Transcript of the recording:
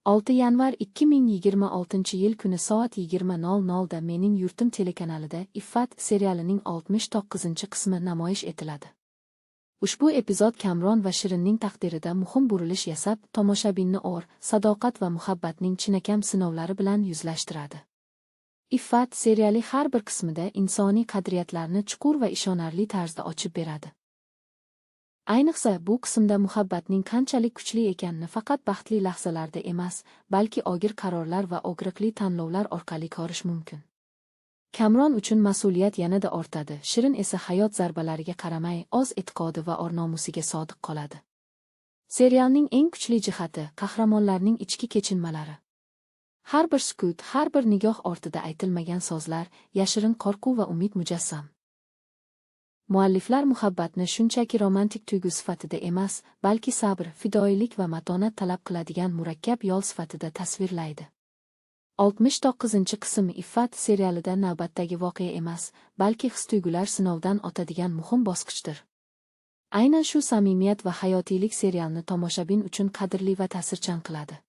6 yanvar 2026-yil kuni soat 20:00 da Mening yurtim telekanalida Iffat serialining 69-qismi namoyish etiladi. Ushbu epizod Kamron va Shirinning taqdirida muhim burilish yasab, tomoshabinni sadoqat va muhabbatning chinakam sinovlari bilan yuzlashtiradi. Iffat seriali har bir qismida insoniy qadriyatlarni chuqur va ishonarli tarzda ochib beradi. Ayniqsa, bu qismda muhabbatning qanchalik kuchli ekanini faqat baxtli lahzalarda emas, balki og'ir qarorlar va og'riqli tanlovlar orqali ko'rish mumkin. Kamron uchun mas'uliyat yanada ortadi, Shirin esa hayot zarbalariga qaramay, o'z e'tiqodi va or-nomusiga sodiq qoladi. Serialning eng kuchli jihati – qahramonlarning ichki kechinmalari. Har bir sukut, har bir nigoh ortida aytilmagan so'zlar, yashirin qo'rquv va umid mujassam. Mualliflar muhabbatni shunchaki romantik tuyg'u sifatida emas, balki sabr, fidoyilik va matonat talab qiladigan murakkab yo'l sifatida tasvirlaydi. 69-qism Iffat serialida navbatdagi voqea emas, balki his-tuyg'ular sinovdan o'tadigan muhim bosqichdir. Aynan shu samimiyat va hayotiylik serialni tomoshabin uchun qadrli va ta'sirchan qiladi.